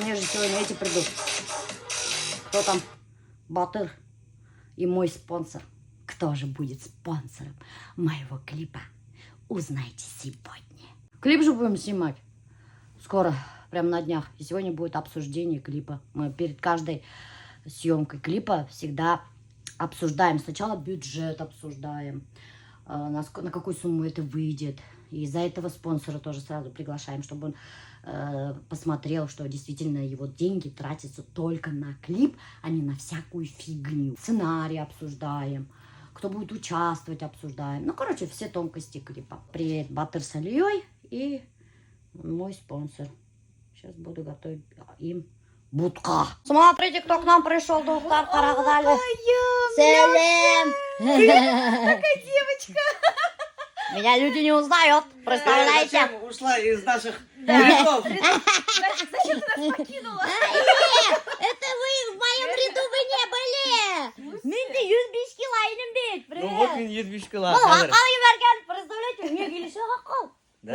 мне же сегодня эти придут. Кто там? Батыр и мой спонсор. Кто же будет спонсором моего клипа? Узнайте сегодня. Клип же будем снимать скоро, прям на днях. И сегодня будет обсуждение клипа. Мы перед каждой съемкой клипа всегда обсуждаем. Сначала бюджет обсуждаем, на какую сумму это выйдет. И из-за этого спонсора тоже сразу приглашаем, чтобы он посмотрел, что действительно его деньги тратятся только на клип, а не на всякую фигню. Сценарий обсуждаем, кто будет участвовать обсуждаем. Ну, короче, все тонкости клипа. Привет, Батыр с Алией и мой спонсор. Сейчас буду готовить им будка. Смотрите, кто к нам пришел, доктор Карагдали. Селем! Такая девочка. Меня люди не узнают, представляете? Зачем ушла из наших рядов? Зачем ты нас покинула? Нет, это вы в моем ряду вы не были. Менде 105 килайным бит. Ну вот Привет. мен 75 кило. Ну, Акал Еверген, представляете, мне Гелиша Акал. Да?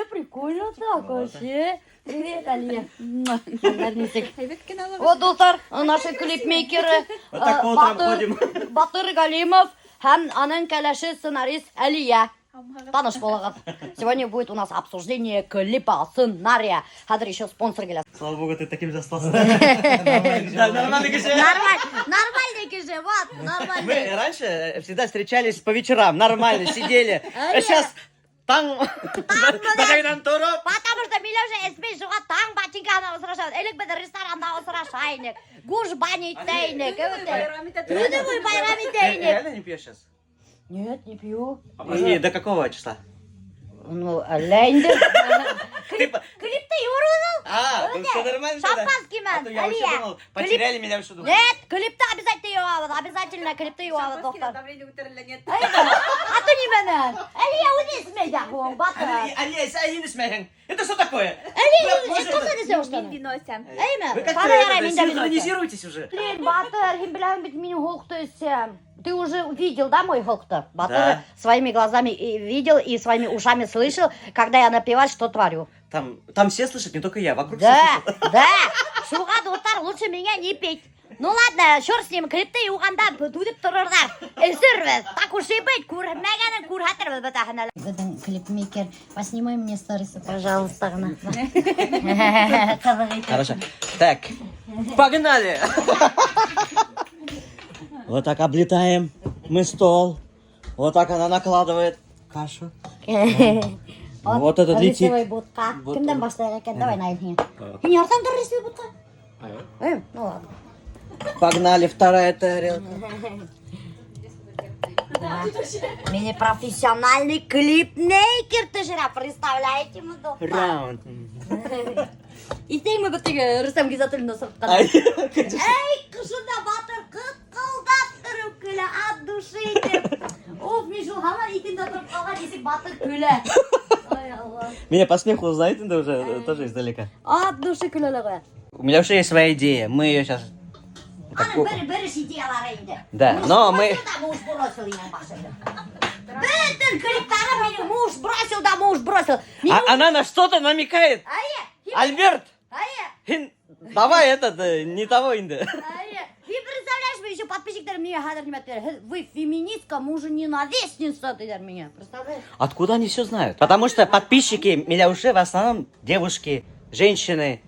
Прикольно так вообще. Привет, Алия. Нервничек. Вот. Вот, доктор, наши клипмейкеры. Вот так по утрам ходим. Батыр Галимов, һәм аның кәләше сценарист Алия. Таныш болығыз. Сегодня будет у нас обсуждение клипа, сценария. Хәзер еще спонсор келет. Слава богу, ты таким же остался. Нормальный кеше. Нормальный кеше, вот, Мы нормальный. раньше всегда встречались по вечерам, нормально сидели. А сейчас там багайдан тұрып. Потому что Милеша эспей жуға таң батинканы осырашады. Элек беді ресторанда осырашайнек. Гуш бани тейнек. Трудовой байрам тейнек. Реально не пьешь сейчас? Нет, не пью. И до какого числа? Ну, лэнди. Типа- Клип-то юрунул. А, ну все нормально тогда. Шампанский А мэн, то я вообще Алия. думал, потеряли меня в шуду. Нет, клипта обязательно юават. Обязательно клипта юават, доктор. Давление нет. А то не менен. Алия, уйди смей, дяхуан, батыр. Алия, сәйін смеяң. Это что такое? Алия, что ты несешь Мен там? вино сәм. Вы Эйме, как-то пара яра это, миндә минуты. синхронизируйтесь уже. Блин, Батыр, һин белән бит мине Hulk'ты өсәм. Ты уже видел, да, мой Hulk'ты? Батыр Да. своими глазами и видел и своими ушами слышал, когда я напеваю, что творю. Там все слышат, не только я. Вокруг Да, все слышат. да. Шуға доктор, лучше меня не петь. Ну ладно, черт с ним, клипты юғанда түдіп тұрырдар. Эсірбіз, так уж и быть, күрмәгәнен күрһәтербез бітәхінәлі. Біздің клипмейкер, поснимай мне сторисы, пожалуйста. Хорошо. Так, погнали! Вот так облетаем мы стол. Вот так она накладывает кашу. Вот этот летит. Рисовый будка. Вот Кімден он. башлайық екен? Давай найдың. Сен ярдан тұр рисовый будка? Ну ладно. Погнали, вторая тарелка. Мини-профессиональный клипмейкер ты же, представляете, мы доктор? Раунд. И ты мы бітігі Рустам Гизатуллин сұртқан. Ай, Эй, қышында Батыр қықылдап тұрып күлі, от души деп. Оп, мен жылғама итінде тұрып қалған десек Батыр күлі. Ой, Аллах. Меня по смеху узнают, это уже тоже издалека. От души күлі ғой. У меня уже есть своя идея. Мы ее сейчас... Аны бір-біріш идеялары енді. Да, но мы... Муж бросил ему машину. Bütün клиптары менің муж бросил, да муж бросил. Она на что-то намекает. Айе, Альберт! айе. Давай этот, не того инды. Ты представляешь, вы еще подписчиктеры мне хадр не ответили. Вы феминистка, мужа-ненавистница, ты меня. Представляешь? Откуда они все знают? Потому что подписчики меня уже в основном девушки, женщины.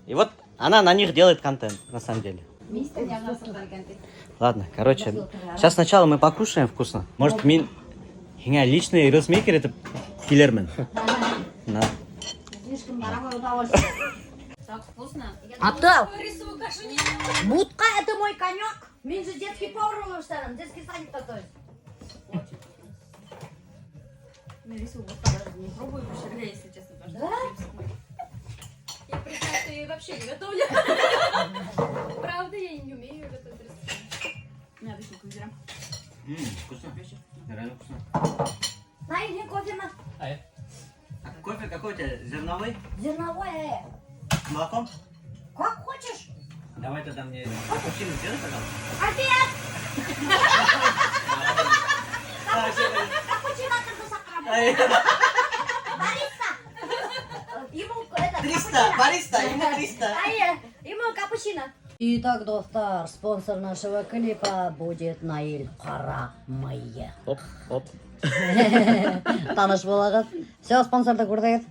И вот она на них делает контент, на самом деле. Ладно, короче, сейчас сначала мы покушаем вкусно. Может, меня личный рилсмейкер это киллермен. Да. Слишком дорогое удовольствие. Так вкусно. А то, Рисовую кашу не будка это мой конек. Мен же детский повар, детский садик такой. На рисовую даже не пробую, пошли, если честно. Потому что я признаю, что я вообще не готовлю. Правда, я не умею готовить рисовую. На, вишенку ведра. Вкусно. Реально вкусно. Найди кофе на А кофе какой у тебя? Зерновой? зерновое. С молоком? Как хочешь. Давай тогда мне капучино сделай, пожалуйста. Ответ. Капучино с сахаром. Бариста. Ему это 300, бариста, ему 300. Ему капучино. Итак, достар, спонсор нашего клипа будет Наиль Карамые. Оп, оп. Таныш болағыз. Все, спонсорды көрдік.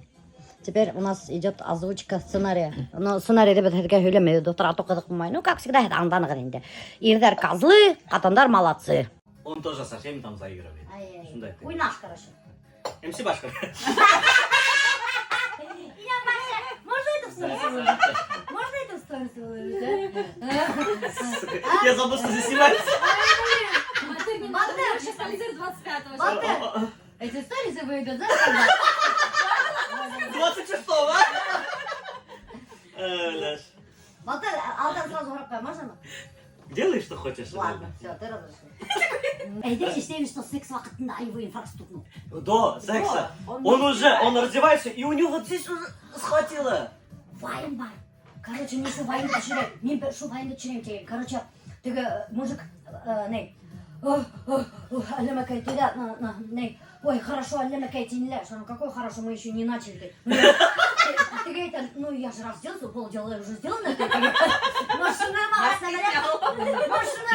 Теперь у нас идет озвучка сценария. Но сценарий ребята сөйлемейді, доктор атоқыдық болмай. Ну, как всегда, это аңданығыр енді. Ердер козлы, қатандар молодцы. Он тоже со всеми там заигрывает. Шундай ты. Уйнаш, короче. МС Башка. Можно это в сторис выложить? Можно это в сторис выложить, Я забыл, что здесь снимается. Батыр, сейчас концерт 25-го. Батыр, эти сторисы выйдут, знаешь, когда? 26-го. Леш. Батыр, алдан сразу храпай, можно? Делай, что хочешь. Ладно, все, ты разрешил. Эй, дайте что что секс вақытында его инфаркт стукнул. До секса. Он раздевается, и у него вот здесь уже схватило. Вайын бар. Короче, мен шу вайынды түсірем. Мен шу вайынды түсірем деген. Короче, тігі мужик, не, әлемәкай теді, не, ой, хорошо, әлемәкай тенілер. Что, ну какой хорошо, мы еще не начали. Ты говорит, ну я же разделся, полдела уже сделано. Машина мағасына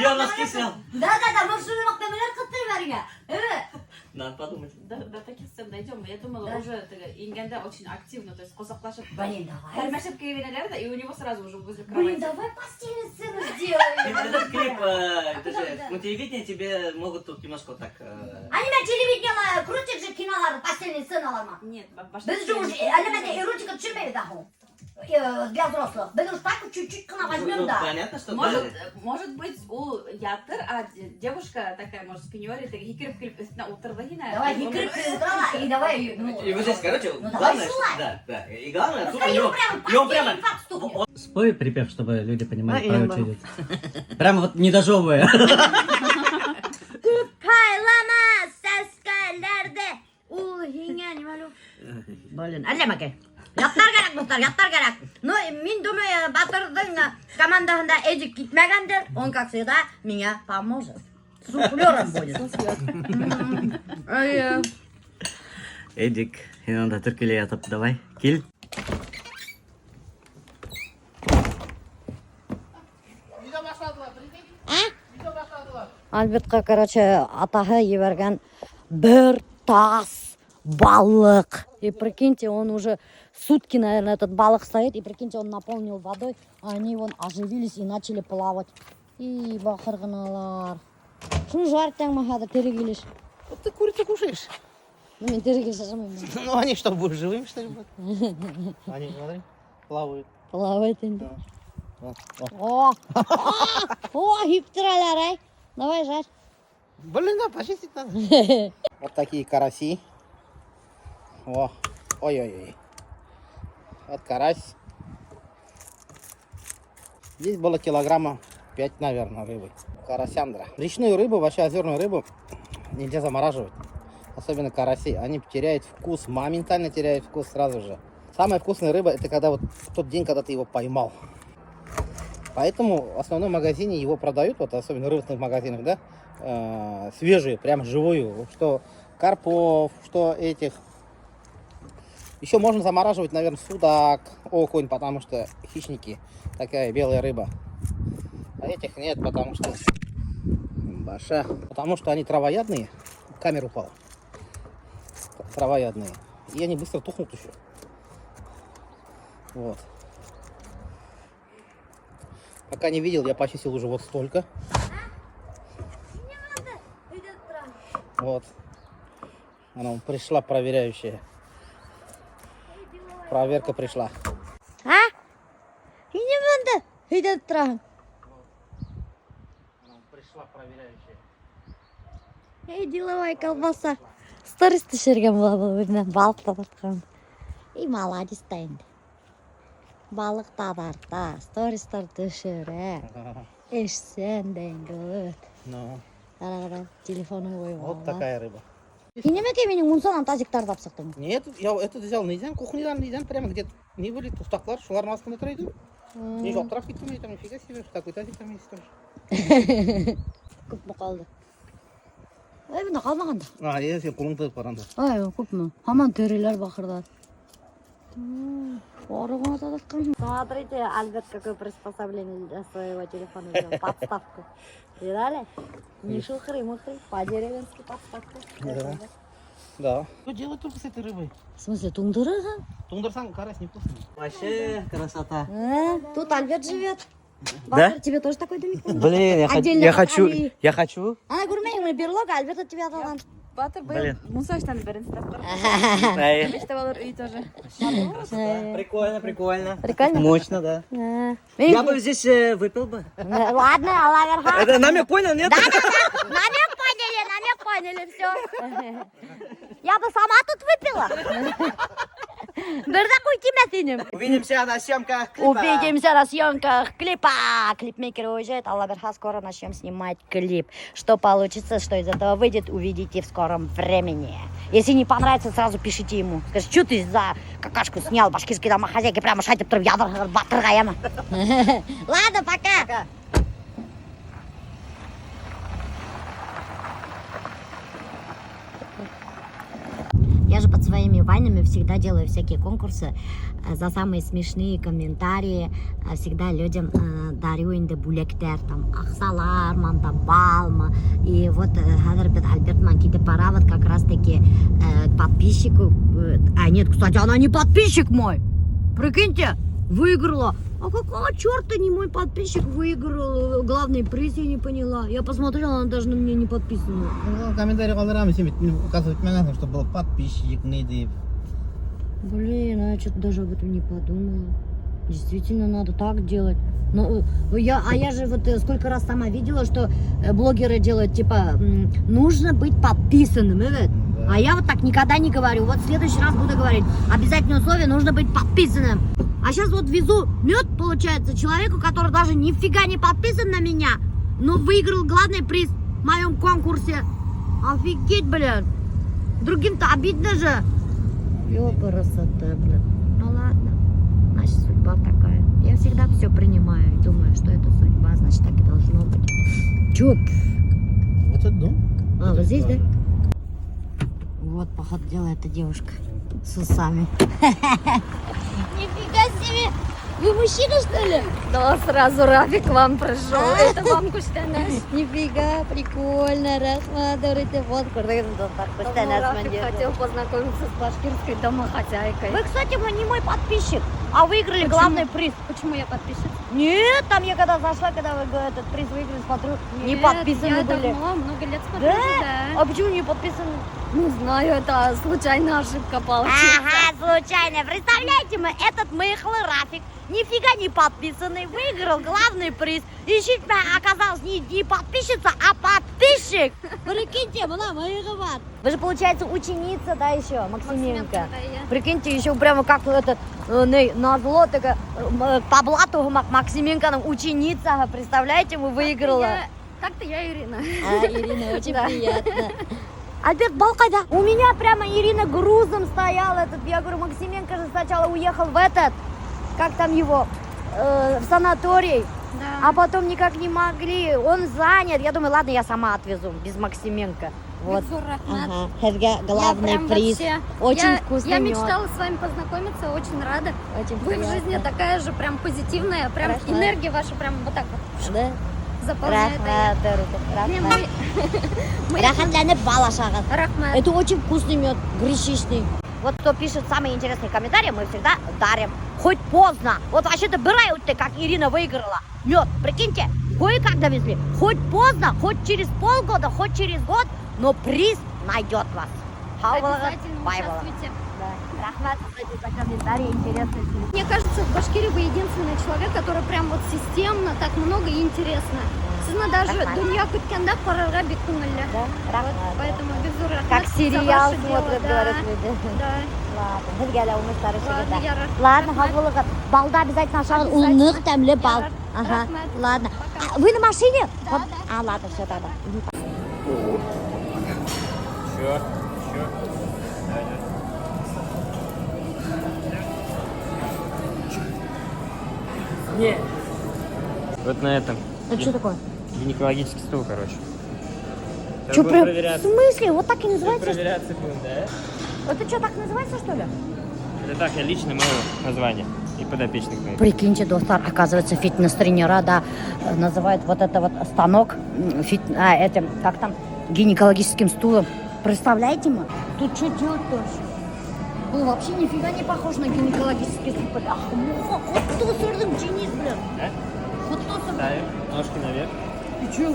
Я носки снял. Да, машина мақтамелер қыттыр бәріңе. Надо подумать. До таких сцен дойдем. Я думала, уже Ингенда очень активно, то есть косоклашек. Блин, давай. Кальмашек Кевина и у него сразу уже возле Блин, кровати. давай постельную сцену сделаем. Этот клип, это же, ну телевидение тебе могут тут немножко так... Аниме телевидение крутит же кинолар, постельные сценаларма. Нет, Біз же уже әлемәде эротика түсірмейді дағы. Для взрослых. Біз уж так чуть-чуть қана возьмем, Ну, да. понятно, что... Может быть, у Ятыр, а девушка такая, может, с пеньори, так хикрып-крип на утрдагина. Давай, хикрып утрала, и давай, ну... И вот здесь, короче, Ну, давай главное, ссылай. да, и главное, тут Да у ему него... прям и он постельный прямо... инфаркт стукнет. Спой припев, чтобы люди понимали, про что идет. Прямо вот не дожевывая. Paylama seskelerde ul hingen malu. Блин, әлемәке. Яттар керек, мұхтар, яттар керек. Ну, мен думаю, Батырдың командасында Эдик кетмегендер. Он, как всегда, меня поможет. Суфлером будет. Эдик, иногда түркілей атып, давай, кел. Альбертқа, короче, атаға еберген бір тас балық. И прикиньте, он уже сутки, наверное, этот балык стоит. И прикиньте, он наполнил водой. А они вон оживились и начали плавать. И бақырғыналар. Шunu жарттан махада терегелеш. Вот ты курицу кушаешь. Ну, мен терегелеш ажамайм. Ну, они что, будут живыми, что ли, будут? Они, смотри, плавают. Плавает енді. О. О, хиптіралар, ай. Давай, жарь. Блин, да, почистить надо. Вот такие караси. О, ой-ой-ой. Вот карась. Здесь было килограмма 5, наверное, рыбы. Карасяндра. Речную рыбу, вообще озерную рыбу нельзя замораживать. Особенно караси. Они теряют вкус, моментально теряют вкус сразу же. Самая вкусная рыба, это когда вот в тот день, когда ты его поймал. Поэтому в основном магазине его продают, вот особенно в рыбных магазинах, да, свежую, прям живую, что карпов, что этих. Еще можно замораживать, наверное, судак, окунь, потому что хищники, такая белая рыба. А этих нет, потому что баша, потому что они травоядные, камера упала, травоядные, и они быстро тухнут еще. Вот. Пока не видел, я почистил уже вот столько. Вот. Она пришла проверяющая. Проверка пришла. А? И не надо. Идет тран. Она пришла проверяющая. Эй, деловая колбаса. Сторис түсірген болды, балық та тартқан. И молодец та енді. Балық та тарта, стористар түсіріп. Ішсен дейін. Ну, Қара-қара, телефоны қойып вот такая рыба. И неменеге менің мұнсанан тазиктарды апсықтың. Нет, я этот взял нельзя, кухнядан нельзя, прямо где-то не были, тустаклар, шулардың астында тұр еді. Не жоқтырап кеттім, айтам, нифига себе, такой тазик там есть тоже. Көп мü қалды? Ай, бұнда қалмағанда. А, я сен қолыңды баранда. Ай, көп мü? Хаман төрелер бақырдар. Смотрите, Альберт, какое приспособление для своего телефона сделал. Подставку. Видали? Не шухры-мухры, по-деревенски подставку. Да. Да. Что делать только с этой рыбой? В смысле, тундурага? Тундерсан карась невкусный. Вообще красота. Тут Альберт живет. Да? Батыр, тебе тоже такой домик нужен? Блин, Отдельно я от хочу, Али. я хочу. Ана көрмеймін, берлог, Альберт от тебя талант. Батыр Блин. был Мусаштан беренстер. Эй, Мечтавал и тоже. Прикольно, прикольно. Прикольно? Мощно, да. Я бы здесь выпил бы. Ладно, Аллах верха. Это намек понял, нет? Намек поняли, все. Я бы сама тут выпила. Бердакуй тебя тынем. Увидимся на съемках клипа. Увидимся на съемках клипа. Клипмейкер уезжает, Алла Верха скоро начнем снимать клип. Что получится, что из этого выйдет, увидите в скором времени. Если не понравится, сразу пишите ему. Скажите, что ты за какашку снял, башкирский домохозяйки, прямо шатит тұрып ядыр батырғаяма. Ладно, пока. Я же под своими вайнами всегда делаю всякие конкурсы за самые смешные комментарии. Всегда людям дарю инде булектер, там, ахсалар, манда балма. И вот Альберт Манкиде пора вот как раз таки к подписчику. А нет, кстати, она не подписчик мой. Прикиньте, выиграла. А какого черта не мой подписчик выиграл главный приз, я не поняла. Я посмотрела, она даже на меня не подписана. Ну, комментарий қалдырамын, сен указывать мне надо, чтобы был подписчик, не деп. Блин, а я что-то даже об этом не подумала. Действительно, надо так делать. Но я же вот сколько раз сама видела, что блогеры делают, типа, нужно быть подписанным, да? А я вот так никогда не говорю. Вот в следующий раз буду говорить, обязательное условие, нужно быть подписанным. А сейчас вот везу мед, получается, человеку, который даже нифига не подписан на меня, но выиграл главный приз в моем конкурсе. Офигеть, блин. Другим-то обидно же. Ёпарасоте, блин. Ну ладно, значит, судьба такая. Я всегда все принимаю и думаю, что это судьба, значит, так и должно быть. Чё? Вот этот дом? А, вот здесь, да? Вот, походу, делает эта девушка с усами. Нифига себе! Вы мужчина, что ли? Да, сразу Рафик к вам пришел. Это вам куштанаш. Нифига, прикольно, рассматривайте. Вот, Рафик хотел познакомиться с башкирской домохозяйкой. Вы, кстати, не мой подписчик, а выиграли главный приз. Почему я подписчик? Нет, там я когда зашла, когда вы этот приз выиграли, смотрю, не подписаны я были. давно, много лет смотрю, Да? А почему не подписаны? Не знаю, это случайная ошибка получилась. Ага, случайно. Представляете, этот мыхлый Рафик, нифига не подписанный, выиграл главный приз. И чуть оказалась не подписчица, а подписчик. Прикиньте, была моя. Вы же, получается, ученица, да, еще, Максименко. Да, я. Прикиньте, еще прямо как этот, на зло, такая, по блату Максименко, ученица, представляете, вы выиграла. Так-то я Ирина. А, Ирина, очень приятно. Альберт Балкайда. У меня прямо Ирина грузом стояла этот. Я говорю, Максименко же сначала уехал в этот, как там его, в санаторий. Да. А потом никак не могли. Он занят. Я думаю, ладно, я сама отвезу, без Максименко. Вот. Бекзур Рахмат. Ага. Это главный Я прям приз. вообще- Очень вкусный Я мед. мечтала с вами познакомиться, очень рада. Очень Вы в приятно. жизни такая же, прям позитивная, прям Рахмат. энергия ваша прям вот так вот Да? заполняет. Рахмат. Мы- Рахатланып балашагат. Рахмат. Это очень вкусный мед, гречишный. Вот кто пишет самые интересные комментарии, мы всегда дарим. Хоть поздно. Вот вообще-то бывают ты, как Ирина выиграла мед. Прикиньте, кое-как довезли. Хоть поздно, хоть через полгода, хоть через год, но приз найдет вас. Обязательно Байбала. участвуйте. Да. Рахмат, кстати, за комментарии интересные. Мне кажется, в Башкирии вы единственный человек, который прям вот системно, так много и интересно. Сізні даже Рахмат. дунья күткенде параға бек көңілі. Да, Вот, рахмат. поэтому Бекзур Рахмат Как за сериал ваше смотрят, дело, говорят да. люди. Да. Ладно, бізге де умыстары Ладно, шегеді. я рахмат. Ладно, хабулыға. Балда обязательно ашаған. Обязательно. Улнық тәмлі бал. Я Ага, рахмат. ладно. Пока. А, вы на машине? Да, Вот. да. А, ладно, все тогда. Вот на этом. Это что такое? Гинекологический стул, короче. Что, будем прям, в проверяться. смысле? Вот так и называется? Проверяться будем, да? Это что, так называется, что ли? Это так, я лично мое название и подопечных моих. Прикиньте, доктор, оказывается, фитнес-тренера, да, называют вот это вот станок, этим, как там, гинекологическим стулом. Представляете, мы? Тут что делать тоже? Ну, вообще нифига не похож на гинекологический стул. Ах, вот кто сордым Денис, блин. Да? Вот кто сордым. Ставим ножки наверх. Ты чё?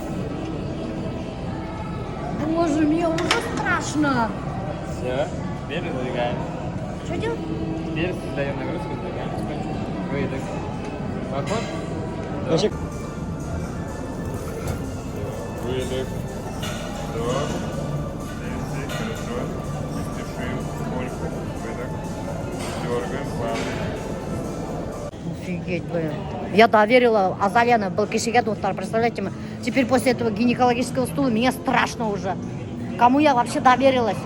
Боже, мне уже страшно. Все, теперь выдвигаем. Что делать? Теперь создаем нагрузку, выдвигаем спинку. Выдох. Поход. Значит, Выдох. Вдох. Снизу. Хорошо. Не спешим. Сколько? Выдох. Дергаем. Плавно. Офигеть, блин. Я доверила Азаляна Балкишиге, доктор, представляете, мы теперь после этого гинекологического стула мне страшно уже. Кому я вообще доверилась?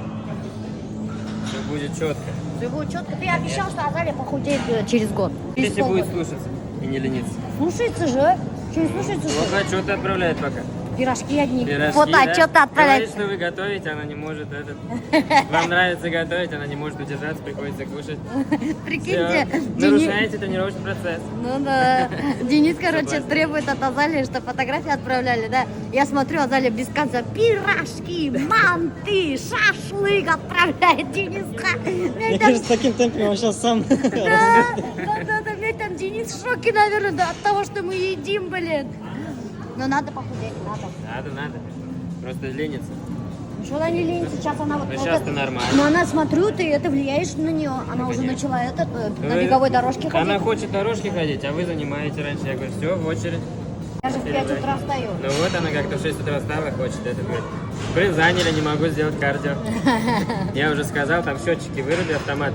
Все будет четко. Все будет четко. Ты обещал, что Азалия похудеет через год. Через Если будет полгода. слушаться и не лениться. Слушается же. Что не слушается, что Вот ли? отчеты отправляет пока. Пирожки одни. Пирожки, Вот да? отчет Говорит, отправлять. что вы готовите, она не может этот. Вам нравится готовить, она не может удержаться, приходится кушать. Прикиньте, Все. Денис... Нарушаете тренировочный процесс. Ну да. Денис, короче, Согласен. требует от Азалии, что фотографии отправляли, да? Я смотрю, Азалия без конца пирожки, манты, шашлык отправляет Дениска. мне кажется, таким темпом он сейчас сам... Да, ведь там Денис в шоке, наверное, да, от того, что мы едим, блин. Но надо похудеть, надо. Надо. Просто ленится. Что она не ленится, сейчас она вот... Ну, вот сейчас-то это- нормально. Но она, смотрю, ты это влияешь на нее. Она уже начала на беговой дорожке ходить. Она хочет дорожки ходить, а вы занимаете раньше. Я говорю, все, в очередь. Я же в 5 утра встаю. Ну вот она как-то в 6 утра встала, хочет это говорит. Блин, заняли, не могу сделать кардио. Я уже сказал, там счетчики выруби автомат.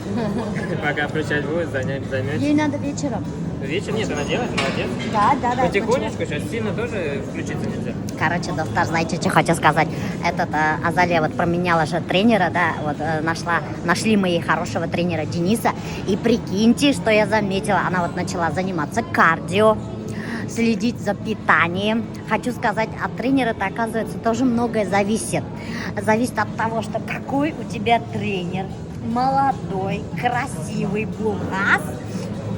Пока включать будет, займете. Ей надо вечером. Вечер нет, она делает, молодец. Да. Потихонечку, сейчас сильно тоже включиться нельзя. Короче, доктор, знаете, что хочу сказать? Азалия вот променяла же тренера, да, вот нашли мы ей хорошего тренера Дениса. И прикиньте, что я заметила, она вот начала заниматься кардио, следить за питанием. Хочу сказать, от тренера-то, оказывается, тоже многое зависит. Зависит от того, что какой у тебя тренер. Молодой, красивый булгас.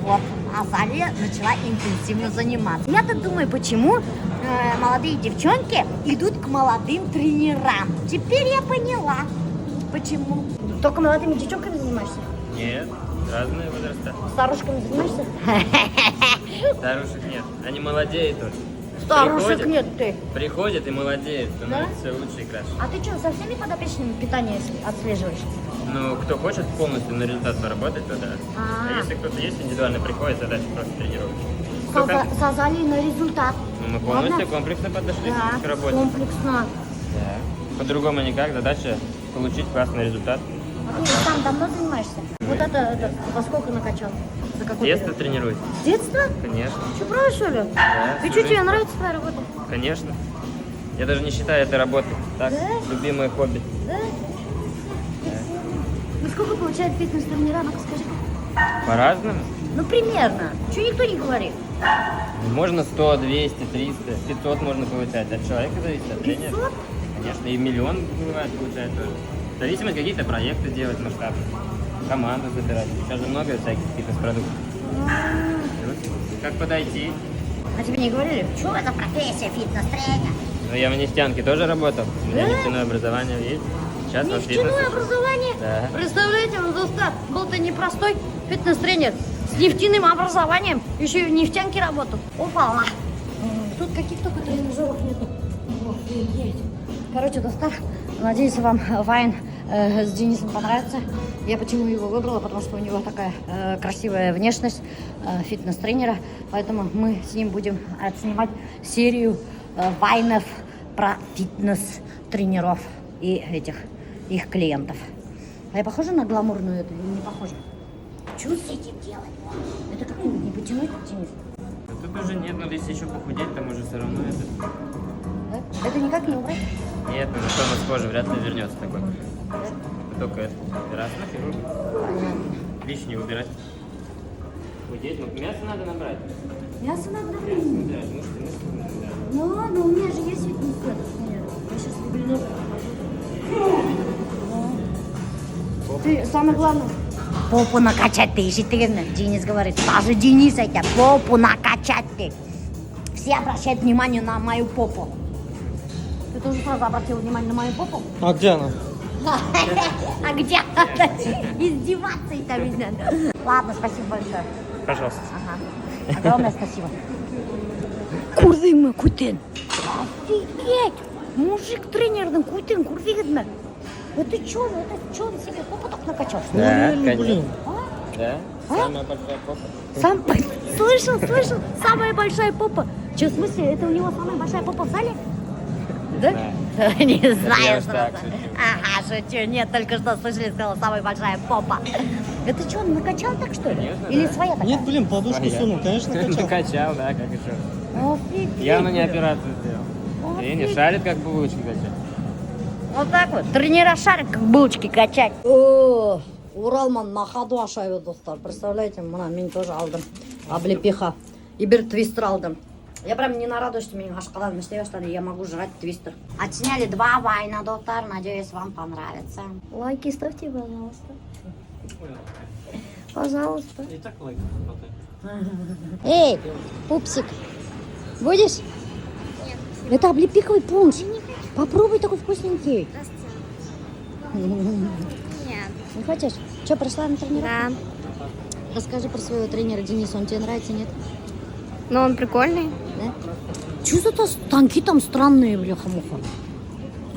Вот, Азалия начала интенсивно заниматься. Я-то думаю, почему молодые девчонки идут к молодым тренерам. Теперь я поняла, почему. Только молодыми девчонками занимаешься? Нет, разные возраста. Старушками занимаешься? Старушек нет, они молодеют только. Старушек Приходят, нет ты. Приходят и молодеют, становятся все лучше и краше. А ты что, со всеми подопечными питание отслеживаешь? Ну, кто хочет полностью на результат поработать, то да. А. А если кто-то есть индивидуально приходит, задача просто тренировки. С Азалией на результат. Ну, мы полностью Ладно? комплексно подошли Да, к работе. комплексно. Да. По-другому никак, задача получить классный результат. А ты сам давно занимаешься? Вот это во сколько накачал? За какой Детство период? тренируюсь, С детства? конечно. Что, правда, что ли? Да, И всю что, тебе жизнь. нравится твоя работа? Конечно. Я даже не считаю это работой. Так, Да? любимое хобби. Да? Ну сколько получает фитнес-тренера? Ну-ка скажи. По-разному. Ну примерно. Чего никто не говорит? Можно 100, 200, 300, 500 можно получать. От человека зависит, от тренера. 500? Конечно, и миллион бывает получает тоже. В зависимости какие-то проекты делать масштабные. Команду собирать. Сейчас же много всяких фитнес-продуктов. Как подойти? А тебе не говорили? Что это профессия фитнес-тренер? Ну, я в нефтянке тоже работал. У меня Да? нефтяное образование есть. Сейчас во Нефтяное фитнесе. образование? Да. Представляете, он доста был-то непростой фитнес-тренер с нефтяным образованием, еще и в нефтянке работал. Опа! Тут каких только тренажеров нету. Офигеть. Короче, достав, надеюсь, вам Вайн с Денисом понравится. Я почему его выбрала, потому что у него такая красивая внешность фитнес-тренера. Поэтому мы с ним будем снимать серию вайнов про фитнес-тренеров и их клиентов. А я похожа на гламурную эту или не похожа? Что с этим делать? Это как не потянуть, Денис? Тут уже нет, но если еще похудеть, там уже все равно это... Да? Это никак не убрать? Нет, ну тонус кожи вряд ли вернется такой. Только это. Раз на хирург. Понятно. Лишнее убирать. Худеть, ну мясо надо набрать. Мясо надо Мясо набрать. набирать, мышцы надо набирать. Ну ладно, у меня же есть фитнес-центр. Я сейчас выгляну. Ты, самое главное, попу накачать ты, ишитыгны. Денис говорит, даже Денис, я тебя попу накачать ты. Все обращают внимание на мою попу. Ты тоже сразу обратил внимание на мою попу? А где она? А где она? Издеваться это видно. Ладно, спасибо большое. Пожалуйста. Ага. Огромное спасибо. Курдыгмы, кутен. Офигеть! Мужик тренерный, кутен, курдыгмы. Это что он себе попу так накачал? Что ли? Да, Ну, конечно. блин. Да? Самая большая попа. Сам слышал, самая большая попа. Че, в смысле, это у него самая большая попа в зале? Да? Не я знаю, уж что так это. шучу. Ага, шучу. Нет, только что слышали, сказала, самая большая попа. Это что, он накачал так, что ли? Конечно, Или да. своя такая? Нет, блин, подушку Своя. сунул, конечно, качал. Накачал, да, как еще. Офигеть. Явно не операцию сделал. И не шарит, как булочки качать. Вот так вот. Тренера шарик, как булочки качать. О, Уралман на ходу ашайды, достар. Представляете, мен тоже алдым. Облепиха. И бір твистер алдым. Я прям не нарадуюсь, что меня ашқадан істей баштады. Я могу жрать твистер. Отсняли 2 вайна, достар. Надеюсь, вам понравится. Лайки ставьте, пожалуйста. Пожалуйста. И так лайк Эй, пупсик, будешь? Нет. Это облепиховый пунш. Попробуй, такой вкусненький. Нет. Не хочешь? Что, пришла на тренировку? Да. Расскажи про своего тренера Дениса, он тебе нравится, нет? Но он прикольный. Да? Что за станки там странные, бляха-муха?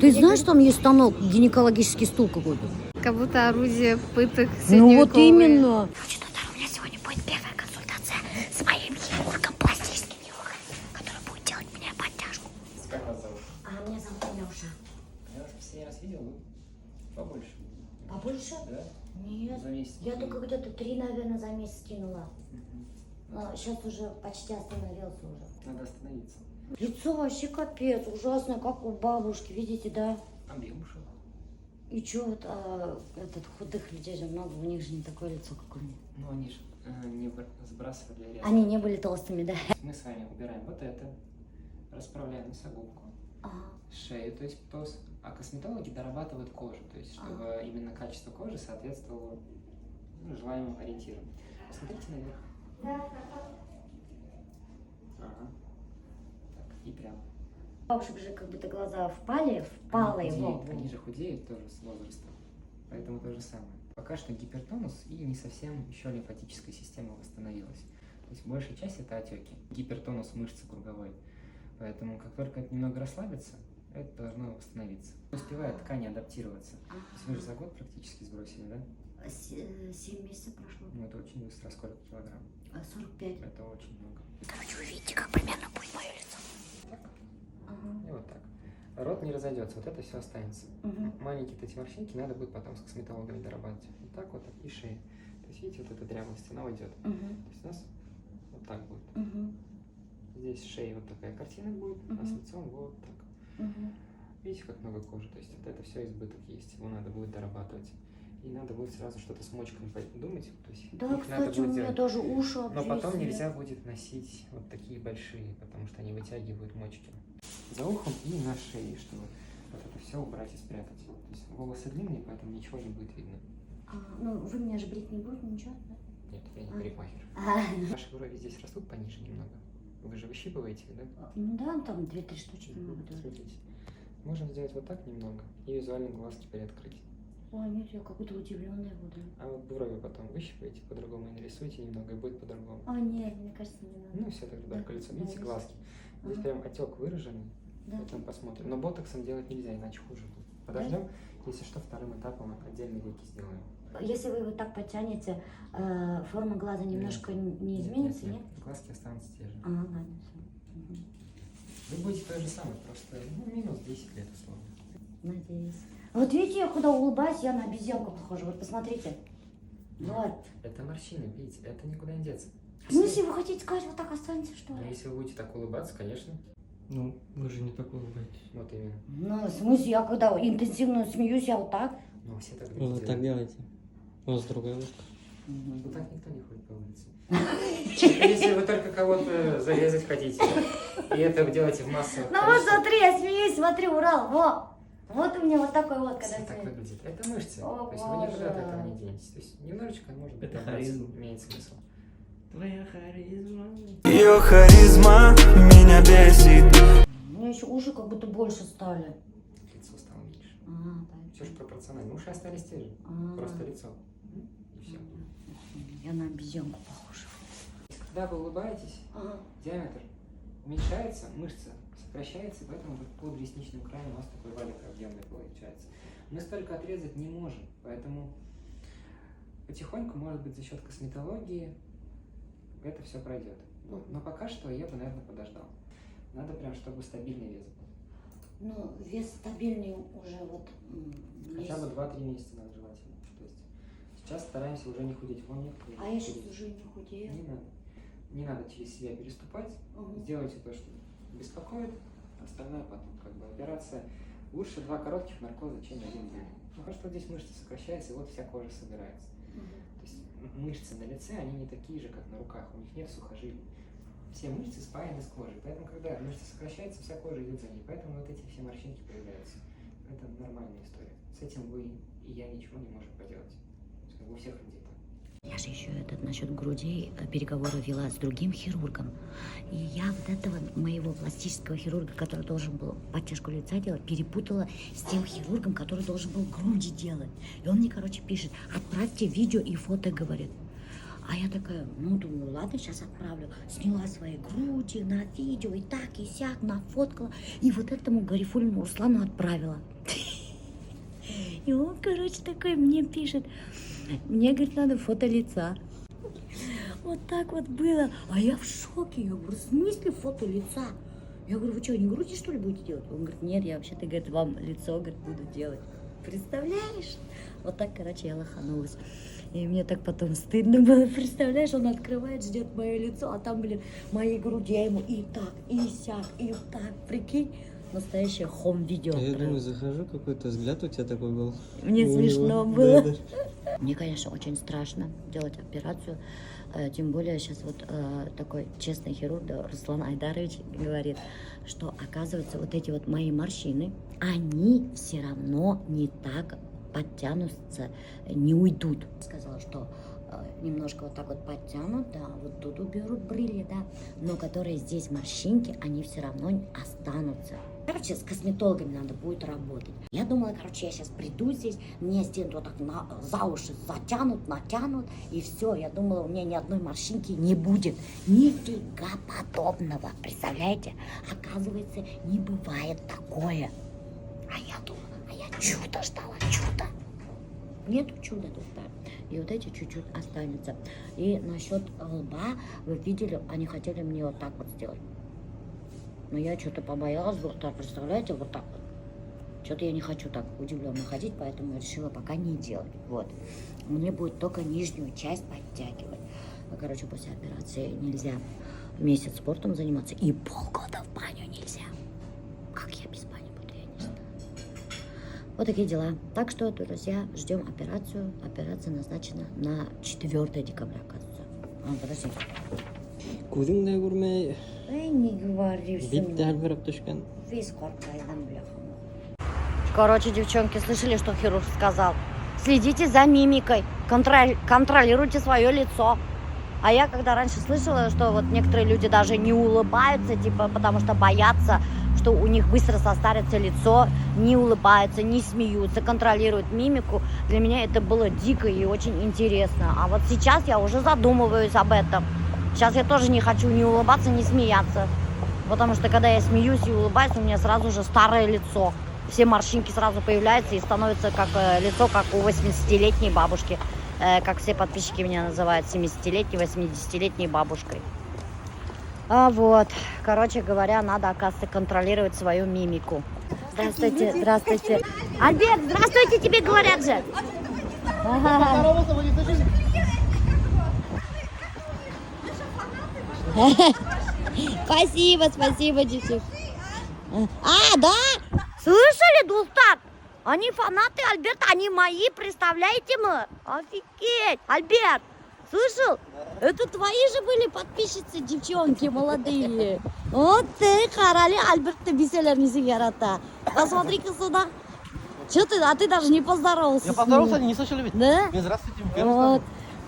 Ты знаешь, там есть станок, гинекологический стул какой-то? Как будто орудие пыток Ну вот средневековые. именно. Короче, у меня сегодня будет первая консультация с моим хирургом, пластическим хирургом, который будет делать мне подтяжку. Как вас зовут? А меня зовут Леша. Я вас последний раз видел, ну, побольше. Побольше? Да? Нет. За месяц. Я только где-то 3, наверное, за месяц скинула. Сейчас уже почти остановился уже. Надо остановиться. Лицо вообще капец, ужасное, как у бабушки, видите, да? Объем ушел. И чё вот худых людей же много, у них же не такое лицо, как у меня. Ну, они же не сбрасывали резко. Они не были толстыми, да? Мы с вами убираем вот это, расправляем носогубку, Ага. шею, то есть торс, а косметологи дорабатывают кожу, то есть чтобы именно качество кожи соответствовало желаемым ориентирам. Смотрите наверх. Ага. Так, и прямо. Бабушек же как будто глаза впали его. Они же худеют тоже с возрастом, поэтому то же самое. Пока что гипертонус и не совсем еще лимфатическая система восстановилась. То есть большая часть это отеки, гипертонус мышцы круговой. Поэтому как только это немного расслабится, это должно восстановиться. Успевает ткань адаптироваться. То есть вы же за год практически сбросили, да? 7 месяцев прошло. Ну это очень быстро. А сколько килограмм? 45. Это очень много. Короче, вы видите, как примерно будет мое лицо. И вот так. Рот не разойдется, вот это все останется. Маленькие эти морщинки надо будет потом с косметологами дорабатывать. Вот так вот и шея. То есть видите, вот эта дряблость, она уйдет. То есть у нас вот так будет. Здесь шея вот такая картина будет, а с лицом вот так. Видите, как много кожи. То есть вот это все избыток есть, его надо будет дорабатывать. И надо будет сразу что-то с мочками думать. То есть Да, их надо кстати, у будет меня делать. даже уши Но обвисли. потом нельзя будет носить вот такие большие, потому что они вытягивают мочки. За ухом и на шее, чтобы вот это все убрать и спрятать. То есть волосы длинные, поэтому ничего не будет видно. Ну, вы меня же брить не будете, ничего, да? Нет, я не парикмахер. Ваши брови здесь растут пониже немного. Вы же выщипываете, да? Ну да, там 2-3 штучки могу делать. Смотрите. Можно сделать вот так немного и визуально глазки приоткрыть. Ой, нет, я какой-то удивленная буду. А вот брови потом выщипаете, по-другому и нарисуйте немного, и будет по-другому. О, нет, мне кажется, не надо. Ну все, тогда только лицо. Видите, Да, глазки? Здесь прям отек выраженный. Да. Потом посмотрим. Но ботоксом делать нельзя, иначе хуже будет. Подождем, если что, вторым этапом отдельно веки сделаем. Если вы его так потянете, форма глаза немножко не изменится, нет? Глазки останутся те же. А, ладно, все. Вы будете то же самое, просто минус 10 лет условно. Надеюсь. Вот видите, я когда улыбаюсь, я на обезьянку похожа. Вот посмотрите. Вот. Это морщины, видите, это никуда не деться. В смысле, вы хотите сказать, вот так останется, что Но ли? если вы будете так улыбаться, конечно. Ну, вы же не так улыбаетесь. Вот именно. Ну, в смысле, я когда интенсивно смеюсь, я вот так. Ну, все так Вы вот так делаете. У вас другая улыбка. Вот так никто не ходит по улице. Если вы только кого-то зарезать хотите, и это вы делаете в массовых Ну вот смотри, я смеюсь, смотри, Урал, во. Вот у меня вот такой вот, когда Так тебе... выглядит. Это мышцы. О, То есть вы никуда от боже. этого не денетесь. То есть немножечко, может быть, Это там харизма. имеет смысл. Твоя харизма. Ее харизма меня бесит. У меня еще уши как будто больше стали. Лицо стало меньше. Ага, Все же пропорционально. Уши остались те же. да. Просто лицо. И все. Я на обезьянку похожа. Когда вы улыбаетесь, Ага. диаметр уменьшается, мышца сокращается, и поэтому под ресничным краем у вас такой валик объемный получается. Мы столько отрезать не можем, поэтому потихоньку, может быть, за счет косметологии это все пройдет. Вот. Но пока что я бы, наверное, подождал. Надо прям, чтобы стабильный вес был. Ну, вес стабильный уже вот... Хотя бы 2-3 месяца надо желательно. То есть сейчас стараемся уже не худеть. Вон некоторые А я сейчас худеют. уже не худею. Не надо. Не надо через себя переступать. Мгм. Сделайте то, что беспокоит, остальное потом. Как бы операция лучше 2 коротких наркоза, чем 1 день. Ну, потому что здесь мышца сокращается, и вот вся кожа собирается. То есть мышцы на лице, они не такие же, как на руках, у них нет сухожилий. Все мышцы спаяны с кожей, поэтому когда мышца сокращается, вся кожа идет за ней, поэтому вот эти все морщинки появляются. Это нормальная история. С этим вы и я ничего не можем поделать. То есть, как бы у всех людей так. Я же еще насчет грудей переговоры вела с другим хирургом. И я вот этого моего пластического хирурга, который должен был подтяжку лица делать, перепутала с тем хирургом, который должен был груди делать. И он мне, короче, пишет: отправьте видео и фото, говорит. А я такая, ну, думаю, ладно, сейчас отправлю. Сняла свои груди на видео, и так, и сяк, нафоткала. И вот этому Гарифулину Руслану отправила. И он, короче, такой мне пишет: мне, говорит, надо фото лица. Вот так вот было. А я в шоке. Я говорю, в смысле фото лица? Я говорю, вы что, не груди, что ли, будете делать? Он говорит, нет, я вообще-то, говорит, вам лицо, говорит, буду делать. Представляешь? Вот так, короче, я лоханулась. И мне так потом стыдно было. Представляешь, он открывает, ждет мое лицо, а там, блин, мои груди. Я ему и так, и сяк, и так. Прикинь, настоящее хом-видео. Я думаю, захожу, какой-то взгляд у тебя такой был. Мне У смешно него. было. Да, да. Мне, конечно, очень страшно делать операцию. Тем более сейчас вот такой честный хирург, да, Руслан Айдарович, говорит, что, оказывается, вот эти вот мои морщины, они все равно не так подтянутся, не уйдут. Сказала, что немножко вот так вот подтянут, да, вот тут уберут брыли, да, но которые здесь морщинки, они все равно останутся. Короче, с косметологами надо будет работать. Я думала, короче, я сейчас приду здесь, мне сделают вот так за уши натянут, и все. Я думала, у меня ни одной морщинки не будет. Нифига подобного. Представляете? Оказывается, не бывает такое. А я думала, я чудо ждала, чудо. Нету чуда тут, да. И вот эти чуть-чуть останется. И насчет лба, вы видели, они хотели мне вот так вот сделать. Но я что-то побоялась, вот так, представляете, вот так вот. Что-то я не хочу так удивленно ходить, поэтому я решила пока не делать. Вот. Мне будет только нижнюю часть подтягивать. Короче, после операции нельзя месяц спортом заниматься и полгода в баню нельзя. Как я без бани буду, я не знаю. Вот такие дела. Так что, друзья, ждем операцию. Операция назначена на 4 декабря, оказывается. Подожди. Көзің де көрмей, Эй, не говори, все бет те альберіп түшкен. весь корпайдан, бляха. Короче, девчонки, слышали, что хирург сказал? Следите за мимикой, контролируйте свое лицо. А я когда раньше слышала, что вот некоторые люди даже не улыбаются, типа, потому что боятся, что у них быстро состарится лицо, не улыбаются, не смеются, контролируют мимику. Для меня это было дико и очень интересно. А вот сейчас я уже задумываюсь об этом. Сейчас я тоже не хочу ни улыбаться, ни смеяться. Потому что когда я смеюсь и улыбаюсь, у меня сразу же старое лицо. Все морщинки сразу появляются и становится как лицо, как у 80-летней бабушки. Как все подписчики меня называют 70-летней, 80-летней бабушкой. Вот. Короче говоря, надо, оказывается, контролировать свою мимику. Здравствуйте, здравствуйте. Альберт, здравствуйте, тебе говорят же. Спасибо, спасибо, девчонки. А, да? Слышали, Дулстар? Они фанаты Альберта, они мои, представляете мы? Офигеть! Альберт, слышал? Это твои же были подписчицы, девчонки молодые. Вот ты, Харали, Альберт, ты беселернisi ярата. Посмотри-ка сюда. Че ты, а ты даже не поздоровался. Я с поздоровался, ним. они не слышали ведь? Да? Мен здравствуйте. Вот.